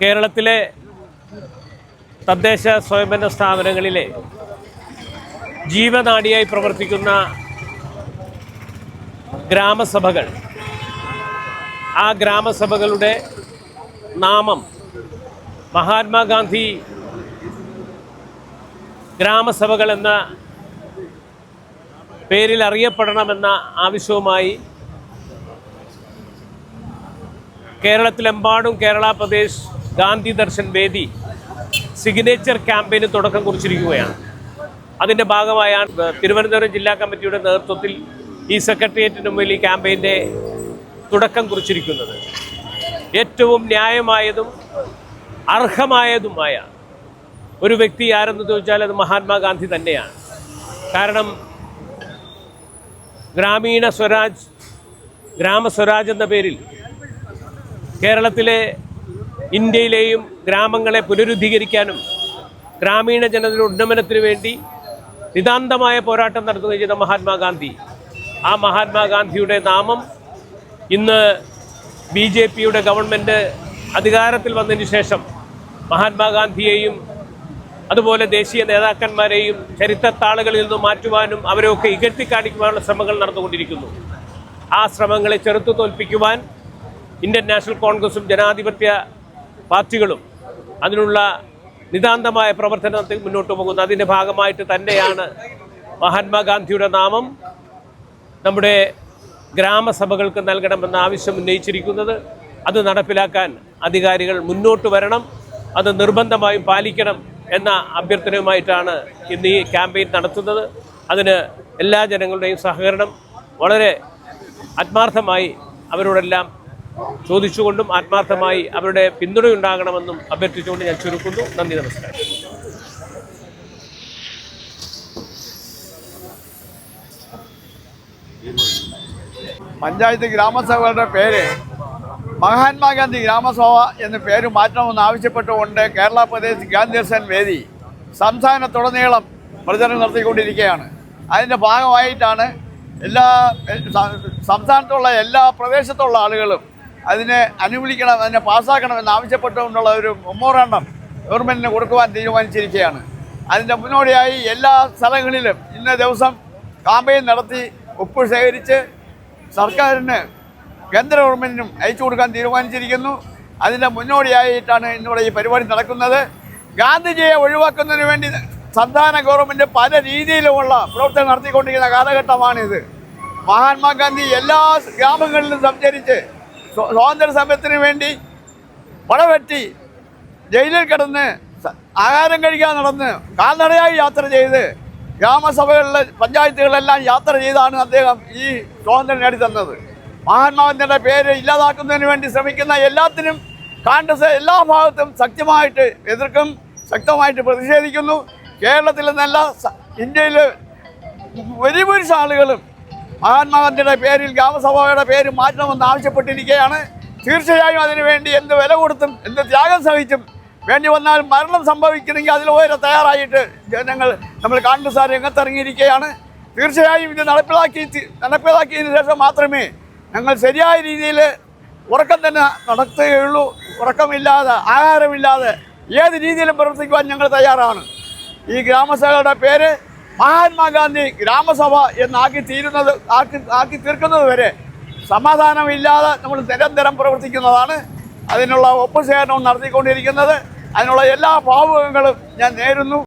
കേരളത്തിലെ തദ്ദേശ സ്വയംഭരണ സ്ഥാപനങ്ങളിലെ ജീവനാഡിയായി പ്രവർത്തിക്കുന്ന ഗ്രാമസഭകൾ, ആ ഗ്രാമസഭകളുടെ നാമം മഹാത്മാഗാന്ധി ഗ്രാമസഭകൾ എന്ന പേരിൽ അറിയപ്പെടണമെന്ന ആവശ്യവുമായി കേരളത്തിലെമ്പാടും കേരള പ്രദേശ് ഗാന്ധി ദർശൻ വേദി സിഗ്നേച്ചർ ക്യാമ്പയിന് തുടക്കം കുറിച്ചിരിക്കുകയാണ്. അതിൻ്റെ ഭാഗമായാണ് തിരുവനന്തപുരം ജില്ലാ കമ്മിറ്റിയുടെ നേതൃത്വത്തിൽ ഈ സെക്രട്ടേറിയറ്റിന് മുമ്പിൽ ഈ ക്യാമ്പയിൻ്റെ തുടക്കം കുറിച്ചിരിക്കുന്നത്. ഏറ്റവും ന്യായമായതും അർഹമായതുമായ ഒരു വ്യക്തി ആരെന്ന് ചോദിച്ചാൽ അത് മഹാത്മാഗാന്ധി തന്നെയാണ്. കാരണം ഗ്രാമീണ സ്വരാജ്, ഗ്രാമസ്വരാജ് എന്ന പേരിൽ കേരളത്തിലെ ഇന്ത്യയിലെയും ഗ്രാമങ്ങളെ പുനരുദ്ധീകരിക്കാനും ഗ്രാമീണ ജനതയുടെ ഉന്നമനത്തിനു വേണ്ടി നിതാന്തമായ പോരാട്ടം നടത്തുകയും ചെയ്ത മഹാത്മാഗാന്ധി, ആ മഹാത്മാഗാന്ധിയുടെ നാമം ഇന്ന് BJPയുടെ ഗവൺമെൻറ് അധികാരത്തിൽ വന്നതിന് ശേഷം മഹാത്മാഗാന്ധിയെയും അതുപോലെ ദേശീയ നേതാക്കന്മാരെയും ചരിത്രത്താളുകളിൽ നിന്ന് മാറ്റുവാനും അവരെയൊക്കെ ഇകഴ്ത്തിക്കാണിക്കുവാനുള്ള ശ്രമങ്ങൾ നടന്നുകൊണ്ടിരിക്കുന്നു. ആ ശ്രമങ്ങളെ ചെറുത്തു തോൽപ്പിക്കുവാൻ ഇന്ത്യൻ നാഷണൽ കോൺഗ്രസും ജനാധിപത്യ പാർട്ടികളും അതിനുള്ള നിതാന്തമായ പ്രവർത്തനത്തിൽ മുന്നോട്ട് പോകുന്നു. അതിൻ്റെ ഭാഗമായിട്ട് തന്നെയാണ് മഹാത്മാഗാന്ധിയുടെ നാമം നമ്മുടെ ഗ്രാമസഭകൾക്ക് നൽകണമെന്ന ആവശ്യം ഉന്നയിച്ചിരിക്കുന്നത്. അത് നടപ്പിലാക്കാൻ അധികാരികൾ മുന്നോട്ട് വരണം, അത് നിർബന്ധമായും പാലിക്കണം എന്ന അഭ്യർത്ഥനയുമായിട്ടാണ് ഇന്ന് ഈ ക്യാമ്പയിൻ നടത്തുന്നത്. അതിന് എല്ലാ ജനങ്ങളുടെയും സഹകരണം വളരെ ആത്മാർത്ഥമായി അവരോടെല്ലാം ചോദിച്ചുകൊണ്ടും ആത്മാർത്ഥമായി അവരുടെ പിന്തുണയുണ്ടാകണമെന്നും അഭ്യർത്ഥിച്ചുകൊണ്ട് ഞാൻ ചുരുക്കുന്നു. നന്ദി, നമസ്കാരം. പഞ്ചായത്ത് ഗ്രാമസഭകളുടെ പേര് മഹാത്മാഗാന്ധി ഗ്രാമസഭ എന്ന പേര് മാറ്റണമെന്ന് ആവശ്യപ്പെട്ടുകൊണ്ട് കേരള പ്രദേശ് ഗാന്ധി ദർശൻ വേദി സംസ്ഥാനത്തുടനീളം പ്രചരണം നടത്തിക്കൊണ്ടിരിക്കുകയാണ്. അതിൻ്റെ ഭാഗമായിട്ടാണ് സംസ്ഥാനത്തുള്ള എല്ലാ പ്രദേശത്തുള്ള ആളുകളും അതിനെ അനുകൂലിക്കണം, അതിനെ പാസ്സാക്കണമെന്ന് ആവശ്യപ്പെട്ടുകൊണ്ടുള്ള ഒരു മെമ്മോറാണ്ടം ഗവൺമെൻറ്റിന് കൊടുക്കുവാൻ തീരുമാനിച്ചിരിക്കുകയാണ്. അതിൻ്റെ മുന്നോടിയായി എല്ലാ സ്ഥലങ്ങളിലും ഇന്ന ദിവസം ക്യാമ്പയിൻ നടത്തി ഒപ്പ് ശേഖരിച്ച് സർക്കാരിന് കേന്ദ്ര ഗവൺമെൻറ്റിനും അയച്ചു കൊടുക്കാൻ തീരുമാനിച്ചിരിക്കുന്നു. അതിൻ്റെ മുന്നോടിയായിട്ടാണ് ഇന്നിവിടെ ഈ പരിപാടി നടക്കുന്നത്. ഗാന്ധിജിയെ ഒഴിവാക്കുന്നതിന് വേണ്ടി സംസ്ഥാന ഗവൺമെൻറ് പല രീതിയിലുമുള്ള പ്രവർത്തനം നടത്തിക്കൊണ്ടിരിക്കുന്ന കാലഘട്ടമാണിത്. മഹാത്മാഗാന്ധി എല്ലാ ഗ്രാമങ്ങളിലും സഞ്ചരിച്ച് സ്വാതന്ത്ര്യ സമരത്തിന് വേണ്ടി പടവെട്ടി ജയിലിൽ കിടന്ന് ആഹാരം കഴിക്കാൻ നടന്ന് കാൽനടയായി യാത്ര ചെയ്ത് ഗ്രാമസഭകളിലെ പഞ്ചായത്തുകളെല്ലാം യാത്ര ചെയ്താണ് അദ്ദേഹം ഈ സ്വാതന്ത്ര്യം നേടിത്തന്നത്. മഹാത്മാഗാന്ധിയുടെ പേര് ഇല്ലാതാക്കുന്നതിന് വേണ്ടി ശ്രമിക്കുന്ന എല്ലാത്തിനും കോൺഗ്രസ് എല്ലാ ഭാഗത്തും ശക്തമായിട്ട് എതിർക്കും, ശക്തമായിട്ട് പ്രതിഷേധിക്കുന്നു. കേരളത്തിൽ നിന്നല്ല ഇന്ത്യയിൽ ഭൂരിപക്ഷ ആളുകളും മഹാത്മാഗാന്ധിയുടെ പേരിൽ ഗ്രാമസഭയുടെ പേര് മാറ്റണമെന്ന് ആവശ്യപ്പെട്ടിരിക്കുകയാണ്. തീർച്ചയായും അതിനുവേണ്ടി എന്ത് വില കൊടുത്തും എന്ത് ത്യാഗം സഹിച്ചും വേണ്ടി വന്നാൽ മരണം സംഭവിക്കണമെങ്കിൽ അതിൽ ഓരോ തയ്യാറായിട്ട് നമ്മൾ കോൺഗ്രസ്സുകാർ രംഗത്തിറങ്ങിയിരിക്കുകയാണ്. തീർച്ചയായും ഇത് നടപ്പിലാക്കിയതിന് ശേഷം മാത്രമേ ഞങ്ങൾ ശരിയായ രീതിയിൽ ഉറക്കം തന്നെ നടത്തുകയുള്ളൂ. ഉറക്കമില്ലാതെ ആഹാരമില്ലാതെ ഏത് രീതിയിലും പ്രവർത്തിക്കുവാൻ ഞങ്ങൾ തയ്യാറാണ്. ഈ ഗ്രാമസഭയുടെ പേര് മഹാത്മാഗാന്ധി ഗ്രാമസഭ എന്നാക്കി തീർക്കുന്നത് വരെ സമാധാനമില്ലാതെ നമ്മൾ നിരന്തരം പ്രവർത്തിക്കുന്നതാണ്. അതിനുള്ള ഒപ്പുശേഖരണവും നടത്തിക്കൊണ്ടിരിക്കുന്നത്. അതിനുള്ള എല്ലാ ഭാവുകങ്ങളും ഞാൻ നേരുന്നു.